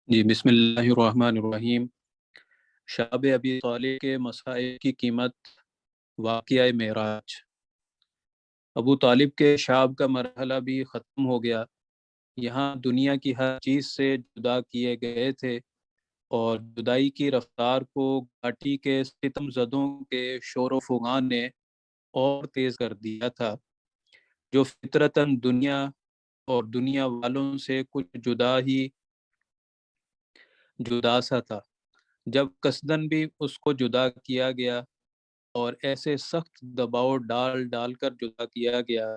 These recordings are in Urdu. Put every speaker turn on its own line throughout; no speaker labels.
جی، بسم اللہ الرحمن الرحیم۔ شاب ابی طالب کے مسائل کی قیمت، واقعہ معراج۔ ابو طالب کے شاب کا مرحلہ بھی ختم ہو گیا۔ یہاں دنیا کی ہر چیز سے جدا کیے گئے تھے، اور جدائی کی رفتار کو گھاٹی کے ستم زدوں کے شور و فغان نے اور تیز کر دیا تھا، جو فطرتاً دنیا اور دنیا والوں سے کچھ جدا سا تھا۔ جب قصدن بھی اس کو جدا کیا گیا، اور ایسے سخت دباؤ ڈال ڈال کر جدا کیا گیا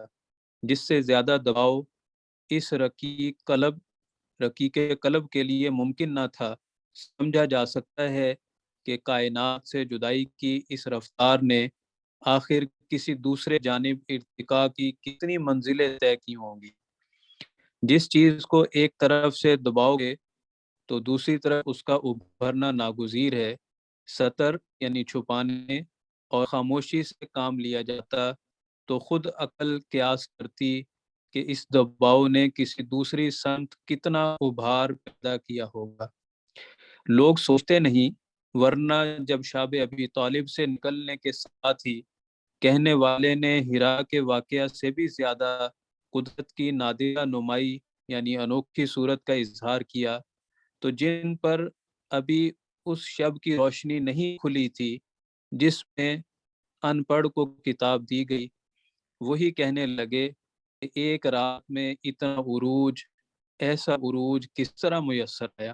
جس سے زیادہ دباؤ اس رقیق قلب کے لیے ممکن نہ تھا، سمجھا جا سکتا ہے کہ کائنات سے جدائی کی اس رفتار نے آخر کسی دوسرے جانب ارتقاء کی کتنی منزلیں طے کی ہوں گی۔ جس چیز کو ایک طرف سے دباؤ گے تو دوسری طرف اس کا ابھرنا ناگزیر ہے۔ سطر یعنی چھپانے اور خاموشی سے کام لیا جاتا تو خود عقل قیاس کرتی کہ اس دباؤ نے کسی دوسری سمت کتنا ابھار پیدا کیا ہوگا۔ لوگ سوچتے نہیں، ورنہ جب شاب ابی طالب سے نکلنے کے ساتھ ہی کہنے والے نے ہرا کے واقعہ سے بھی زیادہ قدرت کی نادرہ نمائی یعنی انوکھی صورت کا اظہار کیا، تو جن پر ابھی اس شب کی روشنی نہیں کھلی تھی جس میں ان پڑھ کو کتاب دی گئی، وہی کہنے لگے کہ ایک رات میں اتنا عروج، ایسا عروج کس طرح میسر آیا۔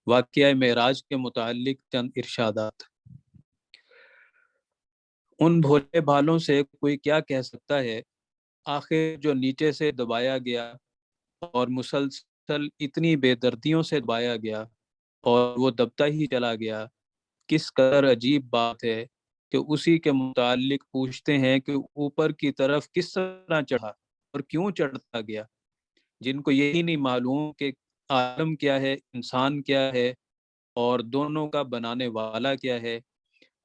واقعہ معراج کے متعلق چند ارشادات۔ ان بھولے بھالوں سے کوئی کیا کہہ سکتا ہے؟ آخر جو نیچے سے دبایا گیا اور مسلسل اتنی بے دردیوں سے دبایا گیا اور وہ دبتا ہی چلا گیا، کس قدر عجیب بات ہے کہ اسی کے متعلق پوچھتے ہیں کہ اوپر کی طرف کس طرح چڑھا اور کیوں چڑھتا گیا، جن کو یہی نہیں معلوم کہ عالم کیا ہے، انسان کیا ہے، اور دونوں کا بنانے والا کیا ہے۔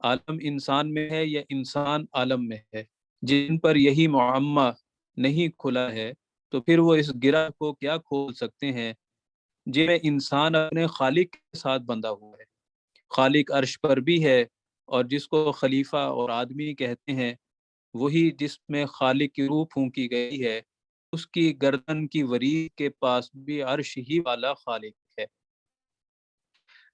عالم انسان میں ہے یا انسان عالم میں ہے؟ جن پر یہی معمہ نہیں کھلا ہے تو پھر وہ اس گرہ کو کیا کھول سکتے ہیں جن میں انسان اپنے خالق کے ساتھ بندھا ہوا ہے۔ خالق عرش پر بھی ہے، اور جس کو خلیفہ اور آدمی کہتے ہیں، وہی جس میں خالق کی روح پھونکی گئی ہے، اس کی گردن کی وریت کے پاس بھی عرش ہی والا خالق ہے۔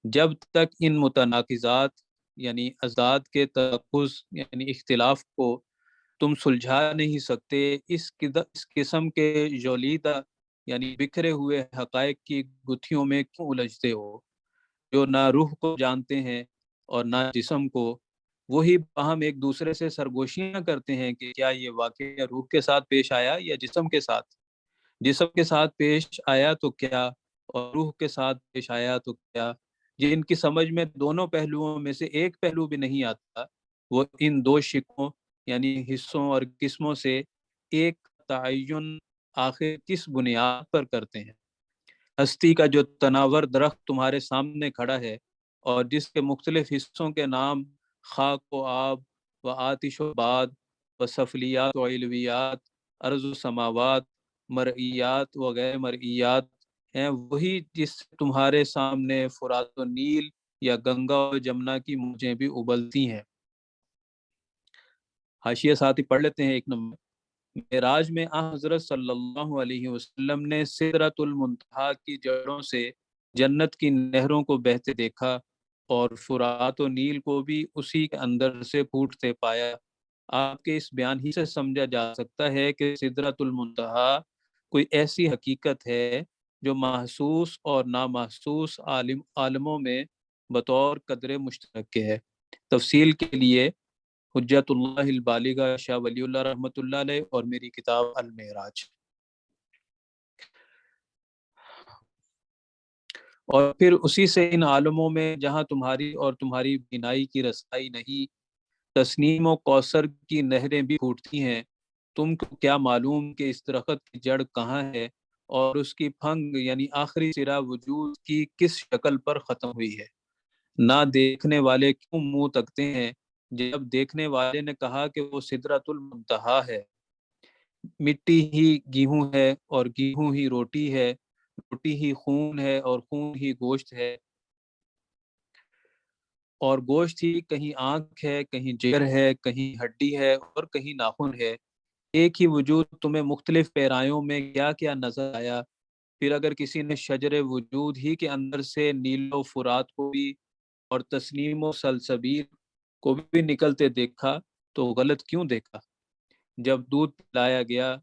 جب تک ان متناقضات یعنی ازداد کے تناقض یعنی اختلاف کو تم سلجھا نہیں سکتے، اس قسم کے جولیدہ یعنی بکھرے ہوئے حقائق کی گتھیوں میں کیوں الجھتے ہو، جو نہ روح کو جانتے ہیں اور نہ جسم کو؟ وہی باہم ایک دوسرے سے سرگوشیاں کرتے ہیں کہ کیا یہ واقعہ روح کے ساتھ پیش آیا یا جسم کے ساتھ؟ جسم کے ساتھ پیش آیا تو کیا، اور روح کے ساتھ پیش آیا تو کیا؟ جن کی سمجھ میں دونوں پہلوؤں میں سے ایک پہلو بھی نہیں آتا، وہ ان دو شقوں یعنی حصوں اور قسموں سے ایک تعین آخر کس بنیاد پر کرتے ہیں؟ ہستی کا جو تناور درخت تمہارے سامنے کھڑا ہے، اور جس کے مختلف حصوں کے نام خاک و آب و آتش و باد و سفلیات و علویات، ارض و سماوات، مرئیات و غیر مرئیات ہیں، وہی جس سے تمہارے سامنے فرات و نیل یا گنگا و جمنا کی موجیں بھی ابلتی ہیں۔ حاشیہ ساتھ ہی پڑھ لیتے ہیں۔ ایک نمبر، معراج میں آن حضرت صلی اللہ علیہ وسلم نے سدرۃ المنتہا کی جڑوں سے جنت کی نہروں کو بہتے دیکھا، اور فرات و نیل کو بھی اسی کے اندر سے پھوٹتے پایا۔ آپ کے اس بیان ہی سے سمجھا جا سکتا ہے کہ سدرۃ المنتہا کوئی ایسی حقیقت ہے جو محسوس اور نامحسوس عالموں میں بطور قدر مشترک کے ہے۔ تفصیل کے لیے حجت اللہ البالغہ شاہ ولی اللہ رحمۃ اللہ علیہ اور میری کتاب المعراج۔ اور پھر اسی سے ان عالموں میں جہاں تمہاری اور تمہاری بینائی کی رسائی نہیں، تسنیم و کوثر کی نہریں بھی پھوٹتی ہیں۔ تم کو کیا معلوم کہ اس درخت کی جڑ کہاں ہے، اور اس کی پھنگ یعنی آخری سرا وجود کی کس شکل پر ختم ہوئی ہے؟ نہ دیکھنے والے کیوں منہ تکتے ہیں جب دیکھنے والے نے کہا کہ وہ سدرۃ المنتہا ہے؟ مٹی ہی گیہوں ہے اور گیہوں ہی روٹی ہے، روٹی ہی خون ہے اور خون ہی گوشت ہے، اور گوشت ہی کہیں آنکھ ہے، کہیں جگر ہے، کہیں ہڈی ہے اور کہیں ناخن ہے۔ ایک ہی وجود تمہیں مختلف پیرایوں میں کیا کیا نظر آیا؟ پھر اگر کسی نے شجر وجود ہی کے اندر سے نیل و فرات کو بھی اور تسنیم و سلسبیل کو بھی نکلتے دیکھا تو غلط کیوں دیکھا؟ جب دودھ پلایا گیا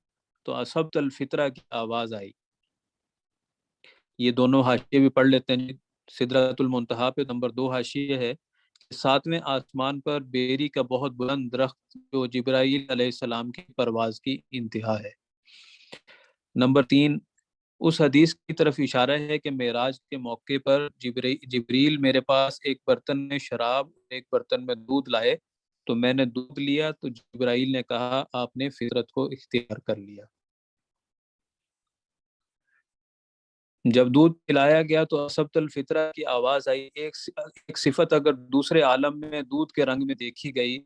تو اصبت الفطرہ کی آواز آئی۔ یہ دونوں حاشیے بھی پڑھ لیتے ہیں۔ سدرۃ المنتہا پہ نمبر 2 حاشیے ہے کہ 7ویں آسمان پر بیری کا بہت بلند درخت جو جبرائیل علیہ السلام کی پرواز کی انتہا ہے۔ نمبر 3، اس حدیث کی طرف اشارہ ہے کہ معراج کے موقع پر جبریل میرے پاس ایک برتن میں شراب ایک برتن میں دودھ لائے تو میں نے دودھ لیا تو جبرائیل نے کہا آپ نے فطرت کو اختیار کر لیا۔ جب دودھ پلایا گیا تو اسبت الفطرہ کی آواز آئی۔ ایک صفت اگر دوسرے عالم میں دودھ کے رنگ میں دیکھی گئی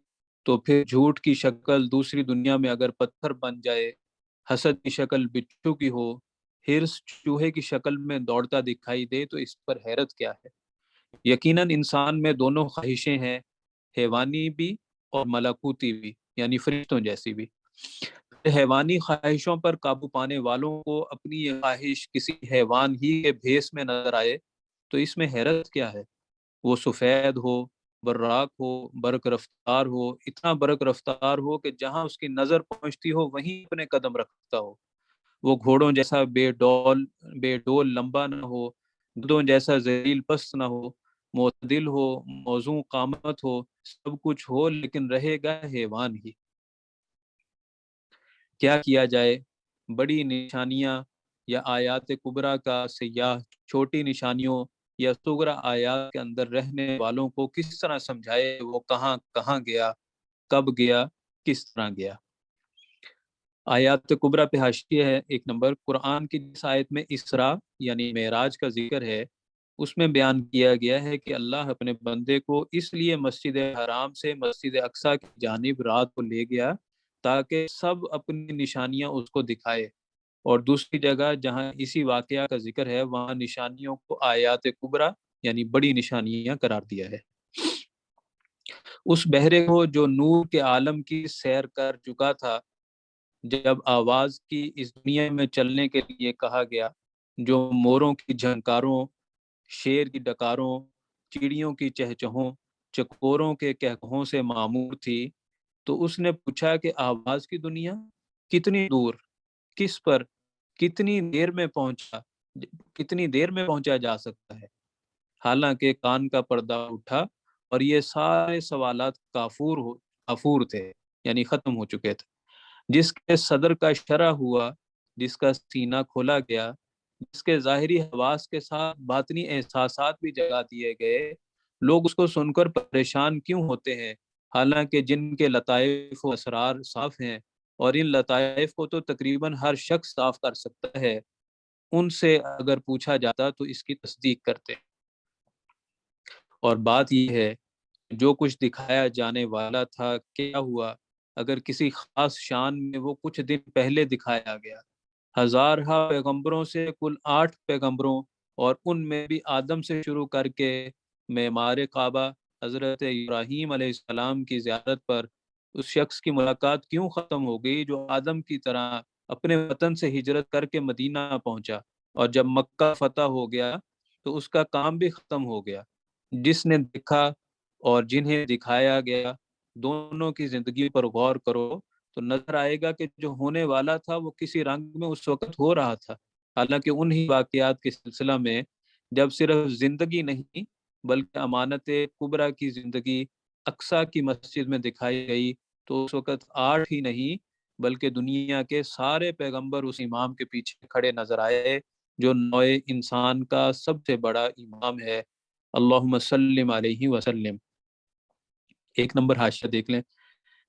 تو پھر جھوٹ کی شکل دوسری دنیا میں اگر پتھر بن جائے، حسد کی شکل بچھو کی ہو، ہرس چوہے کی شکل میں دوڑتا دکھائی دے تو اس پر حیرت کیا ہے؟ یقیناً انسان میں دونوں خواہشیں ہیں، حیوانی بھی اور ملکوتی بھی، یعنی فرشتوں جیسی بھی۔ حیوانی خواہشوں پر قابو پانے والوں کو اپنی یہ خواہش کسی حیوان ہی کے بھیس میں نظر آئے تو اس میں حیرت کیا ہے؟ وہ سفید ہو، براق ہو، برق رفتار ہو، اتنا برق رفتار ہو کہ جہاں اس کی نظر پہنچتی ہو وہیں اپنے قدم رکھتا ہو۔ وہ گھوڑوں جیسا بے ڈول لمبا نہ ہو، گدوں جیسا ذلیل پست نہ ہو، معتدل ہو، موزوں قامت ہو، سب کچھ ہو لیکن رہے گا حیوان ہی۔ کیا کیا جائے؟ بڑی نشانیاں یا آیات کبریٰ کا سیاح چھوٹی نشانیوں یا صغرا آیات کے اندر رہنے والوں کو کس طرح سمجھائے؟ وہ کہاں کہاں گیا، کب گیا، کس طرح گیا؟ آیات کبریٰ پہ حاشیہ ہے 1 نمبر۔ قرآن کی جس آیت میں اسراء یعنی معراج کا ذکر ہے اس میں بیان کیا گیا ہے کہ اللہ اپنے بندے کو اس لیے مسجد حرام سے مسجد اقصیٰ کی جانب رات کو لے گیا تاکہ سب اپنی نشانیاں اس کو دکھائے، اور دوسری جگہ جہاں اسی واقعہ کا ذکر ہے وہاں نشانیوں کو آیات کبریٰ یعنی بڑی نشانیاں قرار دیا ہے۔ اس بہرے کو جو نور کے عالم کی سیر کر چکا تھا جب آواز کی اس دنیا میں چلنے کے لیے کہا گیا، جو موروں کی جھنکاروں، شیر کی ڈکاروں، چڑیوں کی چہچہوں، چکوروں کے کہکہوں سے معمور تھی، تو اس نے پوچھا کہ آواز کی دنیا کتنی دور، کس پر، کتنی دیر میں پہنچا جا سکتا ہے؟ حالانکہ کان کا پردہ اٹھا اور یہ سارے سوالات کافور تھے، یعنی ختم ہو چکے تھے۔ جس کے صدر کا شرح ہوا، جس کا سینہ کھولا گیا، جس کے ظاہری حواس کے ساتھ باطنی احساسات بھی جگا دیے گئے، لوگ اس کو سن کر پریشان کیوں ہوتے ہیں حالانکہ جن کے لطائف و اسرار صاف ہیں، اور ان لطائف کو تو تقریباً ہر شخص صاف کر سکتا ہے، ان سے اگر پوچھا جاتا تو اس کی تصدیق کرتے۔ اور بات یہ ہے جو کچھ دکھایا جانے والا تھا کیا ہوا؟ اگر کسی خاص شان میں وہ کچھ دن پہلے دکھایا گیا، ہزارہا پیغمبروں سے کل 8 پیغمبروں اور ان میں بھی آدم سے شروع کر کے معمار کعبہ حضرت ابراہیم علیہ السلام کی زیارت پر اس شخص کی ملاقات کیوں ختم ہو گئی جو آدم کی طرح اپنے وطن سے ہجرت کر کے مدینہ پہنچا، اور جب مکہ فتح ہو گیا تو اس کا کام بھی ختم ہو گیا؟ جس نے دیکھا اور جنہیں دکھایا گیا دونوں کی زندگی پر غور کرو تو نظر آئے گا کہ جو ہونے والا تھا وہ کسی رنگ میں اس وقت ہو رہا تھا، حالانکہ انہی واقعات کے سلسلہ میں جب صرف زندگی نہیں بلکہ امانت کبریٰ کی زندگی اقصیٰ کی مسجد میں دکھائی گئی تو اس وقت 8 ہی نہیں بلکہ دنیا کے سارے پیغمبر اس امام کے پیچھے کھڑے نظر آئے جو نوع انسان کا سب سے بڑا امام ہے۔ اللہم صلی علیہ وسلم۔ 1 نمبر حاشیہ دیکھ لیں۔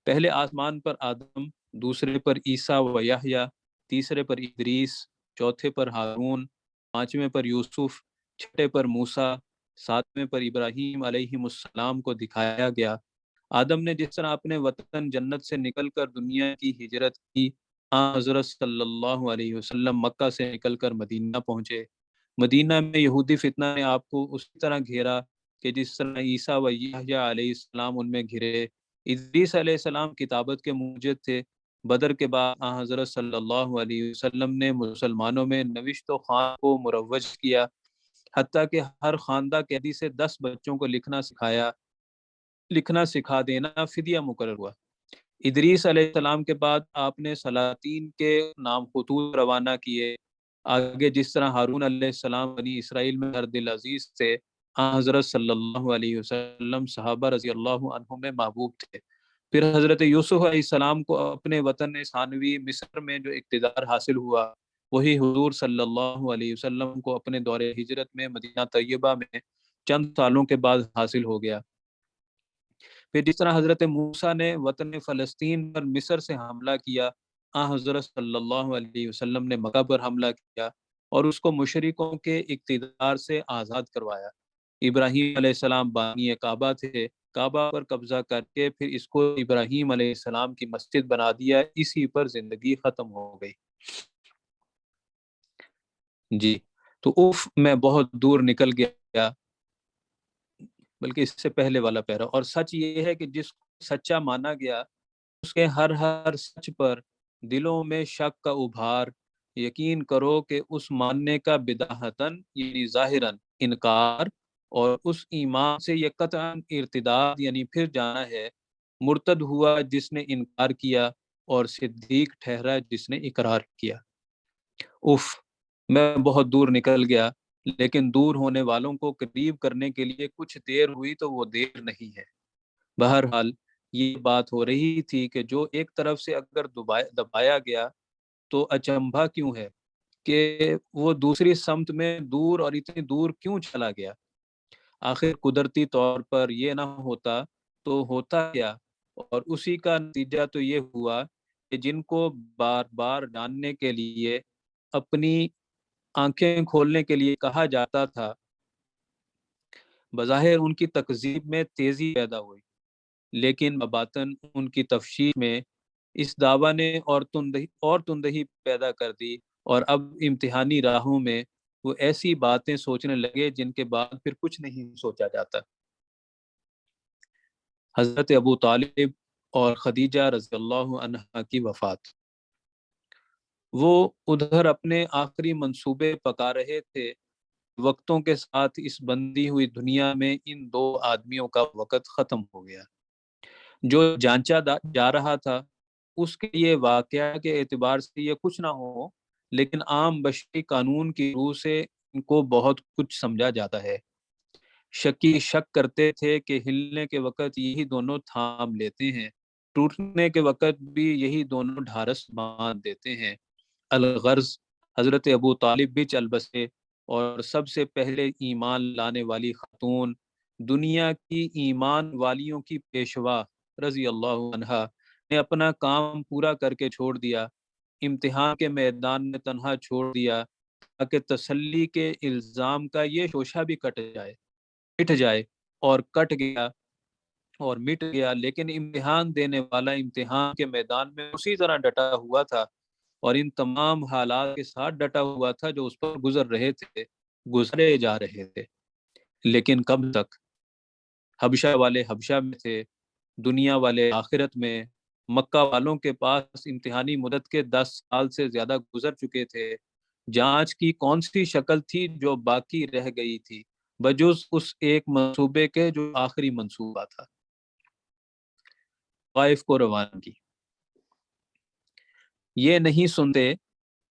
پہلے آسمان پر آدم، دوسرے پر عیسیٰ و یحییٰ، تیسرے پر ادریس، چوتھے پر ہارون، پانچویں پر یوسف، چھٹے پر موسیٰ، ساتویں پر ابراہیم علیہ السلام کو دکھایا گیا۔ آدم نے جس طرح اپنے وطن جنت سے نکل کر دنیا کی ہجرت کی حضرت صلی اللہ علیہ وسلم مکہ سے نکل کر مدینہ پہنچے۔ مدینہ میں یہودی فتنہ نے آپ کو اسی طرح گھیرا کہ جس طرح عیسیٰ و یحییٰ علیہ السلام ان میں گھرے۔ ادریس علیہ السلام کتابت کے موجد تھے۔ بدر کے بعد حضرت صلی اللہ علیہ وسلم نے مسلمانوں میں نوشت و خوان کو مروج کیا، حتیٰ کہ ہر خواندہ قیدی سے 10 بچوں کو لکھنا سکھا دینا فدیہ مقرر ہوا۔ ادریس علیہ السلام کے بعد آپ نے سلاطین کے نام خطوط روانہ کیے۔ آگے جس طرح ہارون علیہ السلام بنی اسرائیل میں ہر دل عزیز تھے، حضرت صلی اللہ علیہ وسلم صحابہ رضی اللہ عنہم میں محبوب تھے۔ پھر حضرت یوسف علیہ السلام کو اپنے وطن ثانوی مصر میں جو اقتدار حاصل ہوا، وہی حضور صلی اللہ علیہ وسلم کو اپنے دور ہجرت میں مدینہ طیبہ میں چند سالوں کے بعد حاصل ہو گیا۔ پھر جس طرح حضرت موسیٰ نے وطن فلسطین پر مصر سے حملہ کیا، حضرت صلی اللہ علیہ وسلم نے مکہ پر حملہ کیا اور اس کو مشرکوں کے اقتدار سے آزاد کروایا۔ ابراہیم علیہ السلام بانی کعبہ تھے، کعبہ پر قبضہ کر کے پھر اس کو ابراہیم علیہ السلام کی مسجد بنا دیا، اسی پر زندگی ختم ہو گئی۔ جی تو میں بہت دور نکل گیا، بلکہ اس سے پہلے والا پیرا۔ اور سچ یہ ہے کہ جس کو سچا مانا گیا، اس کے ہر سچ پر دلوں میں شک کا ابھار، یقین کرو کہ اس ماننے کا بداہتاً یعنی ظاہراً انکار، اور اس ایمان سے یہ قطعاً ارتداد یعنی پھر جانا ہے۔ مرتد ہوا جس نے انکار کیا، اور صدیق ٹھہرا جس نے اقرار کیا۔ میں بہت دور نکل گیا، لیکن دور ہونے والوں کو قریب کرنے کے لیے کچھ دیر ہوئی تو وہ دیر نہیں ہے۔ بہرحال یہ بات ہو رہی تھی کہ جو ایک طرف سے اگر دبایا گیا تو اچنبھا کیوں ہے کہ وہ دوسری سمت میں دور اور اتنی دور کیوں چلا گیا۔ آخر قدرتی طور پر یہ نہ ہوتا تو ہوتا کیا، اور اسی کا نتیجہ تو یہ ہوا کہ جن کو بار بار جاننے کے لیے، اپنی آنکھیں کھولنے کے لیے کہا جاتا تھا، بظاہر ان کی تکذیب میں تیزی پیدا ہوئی، لیکن باطن ان کی تفشیش میں اس دعویٰ نے اور تندہی پیدا کر دی، اور اب امتحانی راہوں میں وہ ایسی باتیں سوچنے لگے جن کے بعد پھر کچھ نہیں سوچا جاتا۔ حضرت ابو طالب اور خدیجہ رضی اللہ عنہا کی وفات۔ وہ ادھر اپنے آخری منصوبے پکا رہے تھے، وقتوں کے ساتھ اس بندی ہوئی دنیا میں ان دو آدمیوں کا وقت ختم ہو گیا۔ جو جانچا جا رہا تھا اس کے لیے واقعہ کے اعتبار سے یہ کچھ نہ ہو، لیکن عام بشری قانون کی روح سے ان کو بہت کچھ سمجھا جاتا ہے۔ شکی شک کرتے تھے کہ ہلنے کے وقت یہی دونوں تھام لیتے ہیں، ٹوٹنے کے وقت بھی یہی دونوں ڈھارس باندھ دیتے ہیں۔ الغرض حضرت ابو طالب بھی چل بسے، اور سب سے پہلے ایمان لانے والی خاتون، دنیا کی ایمان والیوں کی پیشوا رضی اللہ عنہا نے اپنا کام پورا کر کے چھوڑ دیا، امتحان کے میدان میں تنہا چھوڑ دیا، تاکہ تسلی کے الزام کا یہ شوشہ بھی مٹ جائے، اور کٹ گیا اور مٹ گیا، لیکن امتحان دینے والا امتحان کے میدان میں اسی طرح ڈٹا ہوا تھا، اور ان تمام حالات کے ساتھ ڈٹا ہوا تھا جو اس پر گزرے جا رہے تھے۔ لیکن کب تک؟ حبشہ والے حبشہ میں تھے، دنیا والے آخرت میں، مکہ والوں کے پاس امتحانی مدت کے 10 سال سے زیادہ گزر چکے تھے۔ جانچ کی کون سی شکل تھی جو باقی رہ گئی تھی بجز اس ایک منصوبے کے جو آخری منصوبہ تھا؟ طائف کو روانگی۔ یہ نہیں سنتے،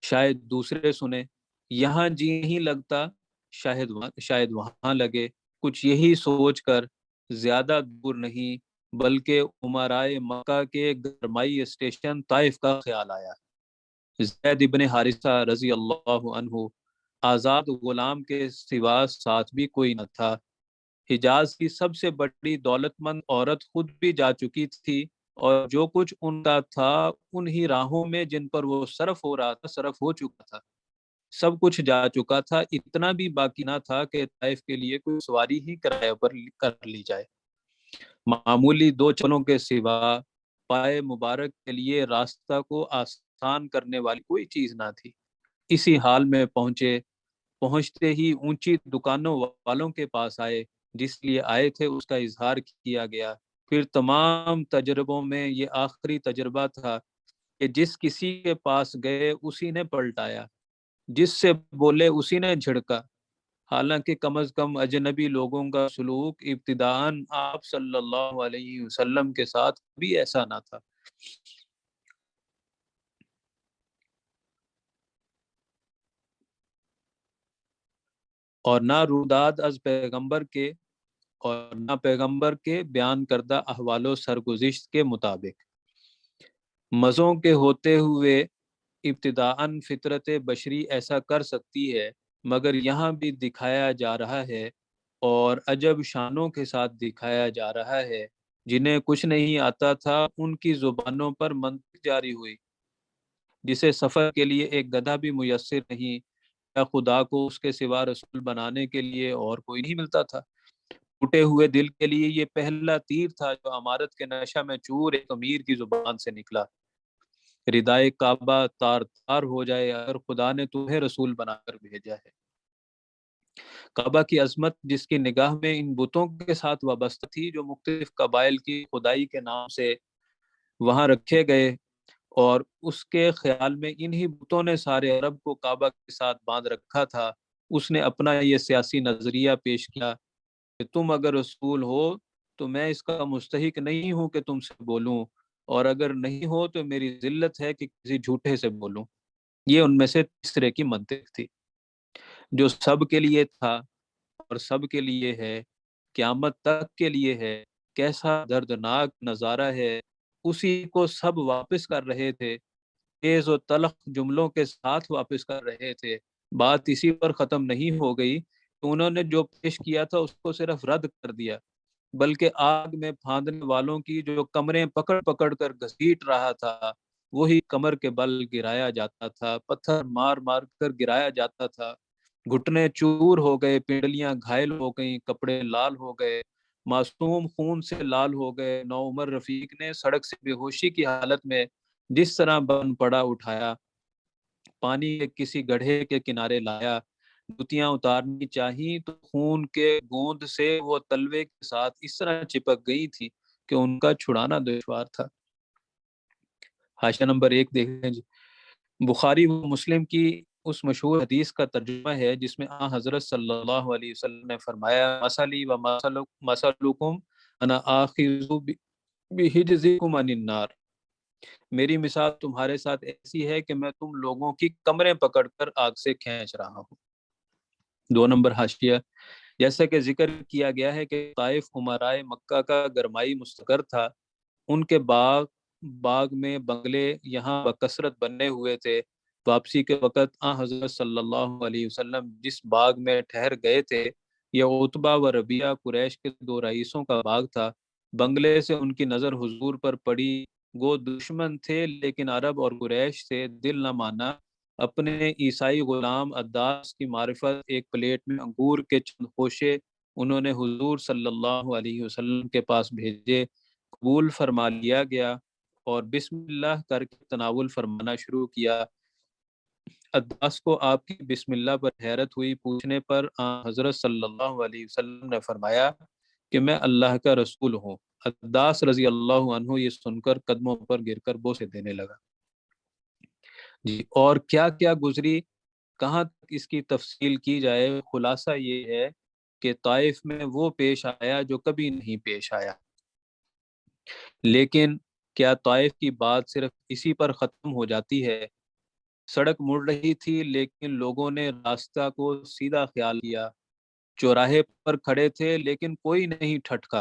شاید دوسرے سنے، یہاں جی نہیں لگتا، شاید وہاں لگے، کچھ یہی سوچ کر زیادہ دور نہیں بلکہ امرائے مکہ کے گرمائی اسٹیشن طائف کا خیال آیا۔ زید ابن حارثہ رضی اللہ عنہ آزاد غلام کے سوا ساتھ بھی کوئی نہ تھا۔ حجاز کی سب سے بڑی دولت مند عورت خود بھی جا چکی تھی، اور جو کچھ ان کا تھا انہی راہوں میں جن پر وہ صرف ہو رہا تھا صرف ہو چکا تھا۔ سب کچھ جا چکا تھا، اتنا بھی باقی نہ تھا کہ طائف کے لیے کوئی سواری ہی کرایہ پر کر لی جائے۔ معمولی 2 چلوں کے سوا پائے مبارک کے لیے راستہ کو نقصان کرنے والی کوئی چیز نہ تھی۔ اسی حال میں پہنچتے ہی اونچی دکانوں والوں کے پاس آئے، جس لیے آئے تھے اس کا اظہار کیا گیا۔ پھر تمام تجربوں میں یہ آخری تجربہ تھا کہ جس کسی کے پاس گئے اسی نے پلٹایا، جس سے بولے اسی نے جھڑکا۔ حالانکہ کم از کم اجنبی لوگوں کا سلوک ابتداءً آپ صلی اللہ علیہ وسلم کے ساتھ بھی ایسا نہ تھا۔ اور نہ روداد از پیغمبر کے اور نہ پیغمبر کے بیان کردہ احوال و سرگزشت کے مطابق۔ مزوں کے ہوتے ہوئے ابتداءً فطرت بشری ایسا کر سکتی ہے، مگر یہاں بھی دکھایا جا رہا ہے اور عجب شانوں کے ساتھ دکھایا جا رہا ہے۔ جنہیں کچھ نہیں آتا تھا ان کی زبانوں پر منطق جاری ہوئی، جسے سفر کے لیے ایک گدھا بھی میسر نہیں، یا خدا کو اس کے سوا رسول بنانے کے لیے اور کوئی نہیں ملتا تھا۔ ٹوٹے ہوئے دل کے لیے یہ پہلا تیر تھا جو امارت کے نشہ میں چور ایک امیر کی زبان سے نکلا۔ ردائے کعبہ تار تار ہو جائے اگر خدا نے تمہیں رسول بنا کر بھیجا ہے۔ کعبہ کی عظمت جس کی نگاہ میں ان بتوں کے ساتھ وابستہ تھی جو مختلف قبائل کی خدائی کے نام سے وہاں رکھے گئے، اور اس کے خیال میں انہی بتوں نے سارے عرب کو کعبہ کے ساتھ باندھ رکھا تھا، اس نے اپنا یہ سیاسی نظریہ پیش کیا کہ تم اگر رسول ہو تو میں اس کا مستحق نہیں ہوں کہ تم سے بولوں، اور اگر نہیں ہو تو میری ذلت ہے کہ کسی جھوٹے سے بولوں۔ یہ ان میں سے تیسرے کی منطق تھی، جو سب کے لیے تھا اور سب کے لیے ہے، قیامت تک کے لیے ہے۔ کیسا دردناک نظارہ ہے، اسی کو سب واپس کر رہے تھے، تیز و تلخ جملوں کے ساتھ واپس کر رہے تھے۔ بات اسی پر ختم نہیں ہو گئی کہ انہوں نے جو پیش کیا تھا اس کو صرف رد کر دیا، بلکہ آگ میں پھاندنے والوں کی جو کمریں پکڑ پکڑ کر گھسیٹ رہا تھا وہی کمر کے بل گرایا جاتا تھا، پتھر مار مار کر گرایا جاتا تھا۔ گھٹنے چور ہو گئے، پنڈلیاں گھائل ہو گئیں، کپڑے لال ہو گئے، معصوم خون سے لال ہو گئے۔ نوعمر رفیق نے سڑک سے بے ہوشی کی حالت میں جس طرح بن پڑا اٹھایا، پانی کے کسی گڑھے کے کنارے لایا، جوتیاں اتارنی چاہی تو خون کے گوند سے وہ تلوے کے ساتھ اس طرح چپک گئی تھی کہ ان کا چھڑانا دشوار تھا۔ حاشیہ نمبر 1 دیکھیں جی۔ بخاری و مسلم کی اس مشہور حدیث کا ترجمہ ہے جس میں آن حضرت صلی اللہ علیہ وسلم نے فرمایا، مثلی و مثلکم انا آخذ بحجزکم عن النار، میری مثال تمہارے ساتھ ایسی ہے کہ میں تم لوگوں کی کمریں پکڑ کر آگ سے کھینچ رہا ہوں۔ 2 نمبر حاشیہ، جیسا کہ ذکر کیا گیا ہے کہ طائف امرائے مکہ کا گرمائی مستقر تھا، ان کے باغ میں بنگلے یہاں بکثرت بنے ہوئے تھے۔ واپسی کے وقت حضرت صلی اللہ علیہ وسلم جس باغ میں ٹھہر گئے تھے یہ عتبہ و ربیعہ قریش کے 2 رئیسوں کا باغ تھا۔ بنگلے سے ان کی نظر حضور پر پڑی، گو دشمن تھے لیکن عرب اور قریش سے دل نہ مانا۔ اپنے عیسائی غلام عداس کی معرفت ایک پلیٹ میں انگور کے چند خوشے انہوں نے حضور صلی اللہ علیہ وسلم کے پاس بھیجے، قبول فرما لیا گیا اور بسم اللہ کر کے تناول فرمانا شروع کیا۔ عداس کو آپ کی بسم اللہ پر حیرت ہوئی، پوچھنے پر حضرت صلی اللہ علیہ وسلم نے فرمایا کہ میں اللہ کا رسول ہوں۔ عداس رضی اللہ عنہ یہ سن کر قدموں پر گر کر بوسے دینے لگا۔ جی، اور کیا کیا گزری، کہاں تک اس کی تفصیل کی جائے، خلاصہ یہ ہے کہ طائف میں وہ پیش آیا جو کبھی نہیں پیش آیا۔ لیکن کیا طائف کی بات صرف اسی پر ختم ہو جاتی ہے؟ سڑک مڑ رہی تھی لیکن لوگوں نے راستہ کو سیدھا خیال کیا، چوراہے پر کھڑے تھے لیکن کوئی نہیں ٹھٹکا۔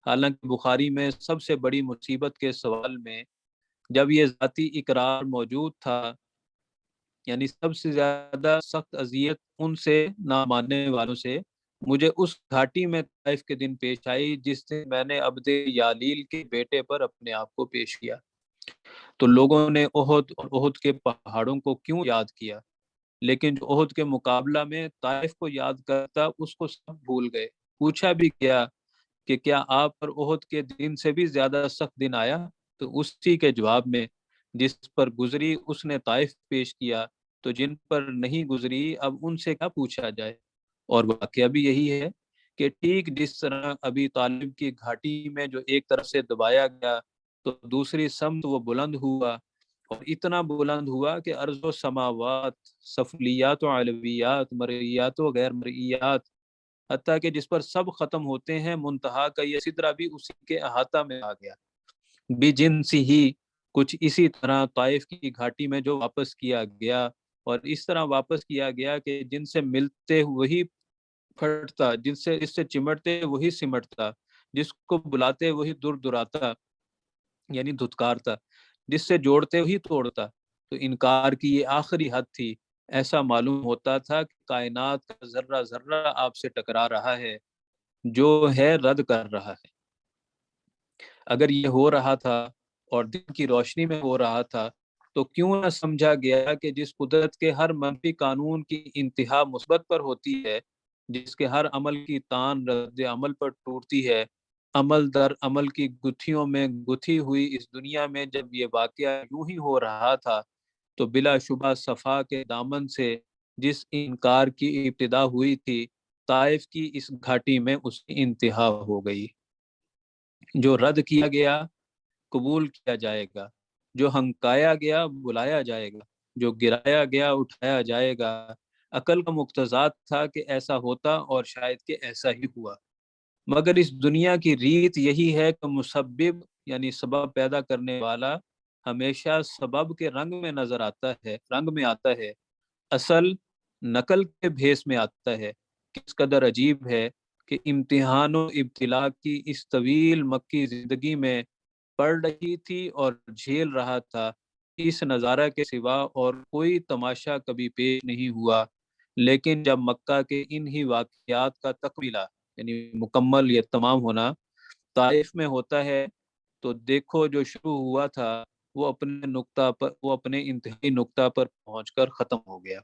حالانکہ بخاری میں سب سے بڑی مصیبت کے سوال میں جب یہ ذاتی اقرار موجود تھا، یعنی سب سے زیادہ سخت اذیت ان سے نہ ماننے والوں سے مجھے اس گھاٹی میں طائف کے دن پیش آئی جس دن میں نے عبد یالیل کے بیٹے پر اپنے آپ کو پیش کیا۔ تو لوگوں نے احد اور احد کے پہاڑوں کو کیوں یاد کیا، لیکن جو احد کے مقابلہ میں طائف کو یاد کرتا اس کو سب بھول گئے۔ پوچھا بھی کیا کہ کیا آپ پر احد کے دن سے بھی زیادہ سخت دن آیا؟ تو اسی کے جواب میں جس پر گزری اس نے طائف پیش کیا، تو جن پر نہیں گزری اب ان سے کیا پوچھا جائے۔ اور واقعہ بھی یہی ہے کہ ٹھیک جس طرح ابی طالب کی گھاٹی میں جو ایک طرف سے دبایا گیا تو دوسری سمت وہ بلند ہوا، اور اتنا بلند ہوا کہ ارض و سماوات، سفلیات و علویات، مرئیات و غیر مرئیات، حتیٰ کہ جس پر سب ختم ہوتے ہیں، منتہا کا یہ سدرہ بھی اسی کے احاطہ میں آ گیا۔ بھی جنسی ہی کچھ اسی طرح طائف کی گھاٹی میں جو واپس کیا گیا، اور اس طرح واپس کیا گیا کہ جن سے ملتے وہی پھٹتا، جس سے چمٹتے وہی سمٹتا، جس کو بلاتے وہی دور دراتا، یعنی دھتکارتا، جس سے جوڑتے وہی توڑتا۔ تو انکار کی یہ آخری حد تھی۔ ایسا معلوم ہوتا تھا کہ کائنات کا ذرہ ذرہ آپ سے ٹکرا رہا ہے، جو ہے رد کر رہا ہے۔ اگر یہ ہو رہا تھا اور دن کی روشنی میں ہو رہا تھا تو کیوں نہ سمجھا گیا کہ جس قدرت کے ہر منفی قانون کی انتہا مثبت پر ہوتی ہے، جس کے ہر عمل کی تان رد عمل پر ٹوٹتی ہے، عمل در عمل کی گتھیوں میں گتھی ہوئی اس دنیا میں جب یہ واقعہ یوں ہی ہو رہا تھا، تو بلا شبہ صفا کے دامن سے جس انکار کی ابتدا ہوئی تھی، طائف کی اس گھاٹی میں اس کی انتہا ہو گئی۔ جو رد کیا گیا قبول کیا جائے گا، جو ہنکایا گیا بلایا جائے گا، جو گرایا گیا اٹھایا جائے گا۔ عقل کا مقتضات تھا کہ ایسا ہوتا، اور شاید کہ ایسا ہی ہوا۔ مگر اس دنیا کی ریت یہی ہے کہ مسبب یعنی سبب پیدا کرنے والا ہمیشہ سبب کے رنگ میں نظر آتا ہے، رنگ میں آتا ہے، اصل نقل کے بھیس میں آتا ہے۔ کس قدر عجیب ہے کہ امتحان و ابتلا کی اس طویل مکی زندگی میں پڑھ رہی تھی اور جھیل رہا تھا، اس نظارہ کے سوا اور کوئی تماشا کبھی پیش نہیں ہوا۔ لیکن جب مکہ کے ان ہی واقعات کا تکملہ یعنی مکمل یا تمام ہونا طائف میں ہوتا ہے، تو دیکھو جو شروع ہوا تھا وہ اپنے انتہائی نقطہ پر پہنچ کر ختم ہو گیا۔